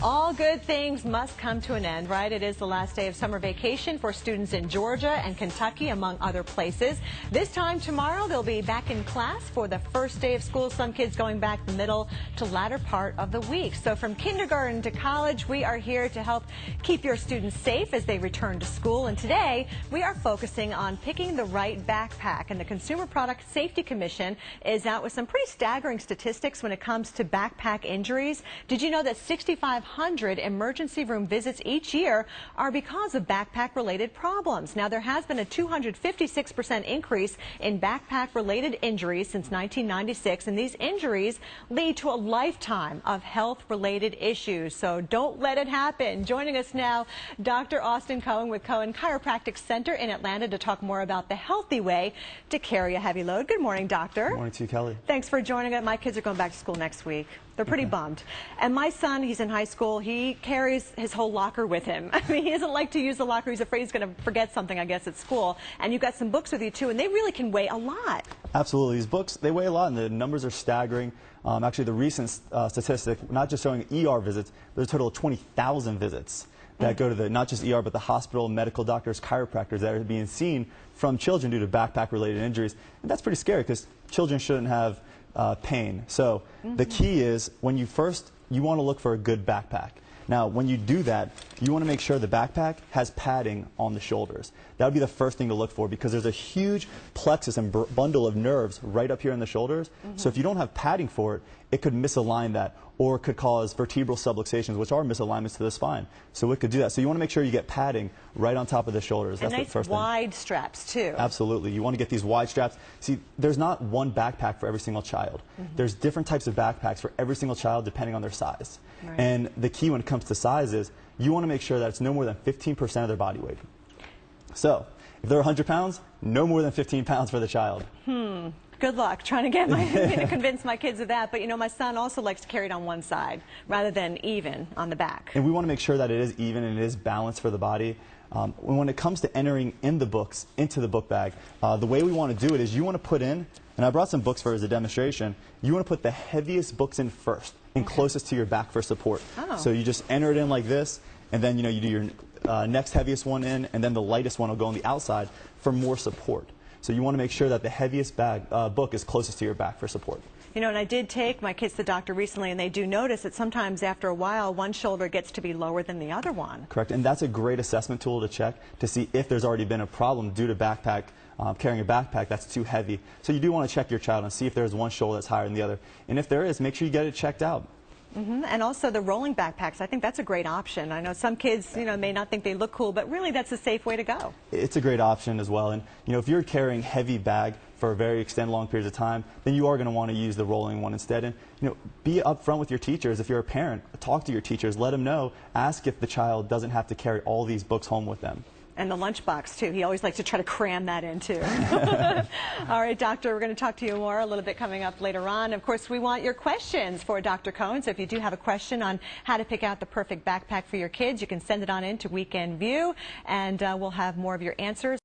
All good things must come to an end, right? It is the last day of summer vacation for students in Georgia and Kentucky, among other places. This time tomorrow, they'll be back in class for the first day of school. Some kids going back the middle to latter part of the week. So from kindergarten to college, we are here to help keep your students safe as they return to school. And today, we are focusing on picking the right backpack. And the Consumer Product Safety Commission is out with some pretty staggering statistics when it comes to backpack injuries. Did you know that 6,500 emergency room visits each year are because of backpack-related problems? Now, there has been a 256% increase in backpack-related injuries since 1996, and these injuries lead to a lifetime of health-related issues. So don't let it happen. Joining us now, Dr. Austin Cohen with Cohen Chiropractic Center in Atlanta to talk more about the healthy way to carry a heavy load. Good morning, doctor. Good morning to you, Kelly. Thanks for joining us. My kids are going back to school next week. They're pretty bummed. And my son, he's in high school. He carries his whole locker with him. I mean, he doesn't like to use the locker. He's afraid he's going to forget something, I guess, at school. And you've got some books with you, too, and they really can weigh a lot. Absolutely. These books, they weigh a lot, and the numbers are staggering. Actually, the recent statistic, not just showing ER visits, there's a total of 20,000 visits that go to the, not just ER, but the hospital, medical doctors, chiropractors that are being seen from children due to backpack-related injuries. And that's pretty scary because children shouldn't have pain. So the key is when you want to look for a good backpack. Now, when you do that, you want to make sure the backpack has padding on the shoulders. That would be the first thing to look for because there's a huge plexus and bundle of nerves right up here in the shoulders. So if you don't have padding for it, it could misalign that or could cause vertebral subluxations, which are misalignments to the spine. So it could do that. So you want to make sure you get padding right on top of the shoulders. That's nice the first thing. wide straps, too. Absolutely. You want to get these wide straps. See, there's not one backpack for every single child. There's different types of backpacks for every single child depending on their size. Right. And the key when it comes to size is you want to make sure that it's no more than 15% of their body weight. So if they're 100 pounds, no more than 15 pounds for the child. Good luck trying to get to convince my kids of that. But, you know, my son also likes to carry it on one side rather than even on the back. And we want to make sure that it is even and it is balanced for the body. When it comes to entering in the books into the book bag, the way we want to do it is you want to put in, and I brought some books for as a demonstration, you want to put the heaviest books in first and closest to your back for support. So you just enter it in like this, and then you do your next heaviest one in, and then the lightest one will go on the outside for more support. So you want to make sure that the heaviest book is closest to your back for support. You know, and I did take my kids to the doctor recently, and they do notice that sometimes after a while, one shoulder gets to be lower than the other one. Correct, and that's a great assessment tool to check to see if there's already been a problem due to carrying a backpack that's too heavy. So you do want to check your child and see if there's one shoulder that's higher than the other. And if there is, make sure you get it checked out. And also the rolling backpacks, I think that's a great option. I know some kids, may not think they look cool, but really that's a safe way to go. It's a great option as well. And, if you're carrying heavy bag for a very extended long periods of time, then you are going to want to use the rolling one instead. And, be upfront with your teachers. If you're a parent, talk to your teachers, let them know, ask if the child doesn't have to carry all these books home with them. And the lunchbox, too. He always likes to try to cram that in, too. All right, Doctor, we're going to talk to you more a little bit coming up later on. Of course, we want your questions for Dr. Cohen. So if you do have a question on how to pick out the perfect backpack for your kids, you can send it on in to Weekend View, and we'll have more of your answers.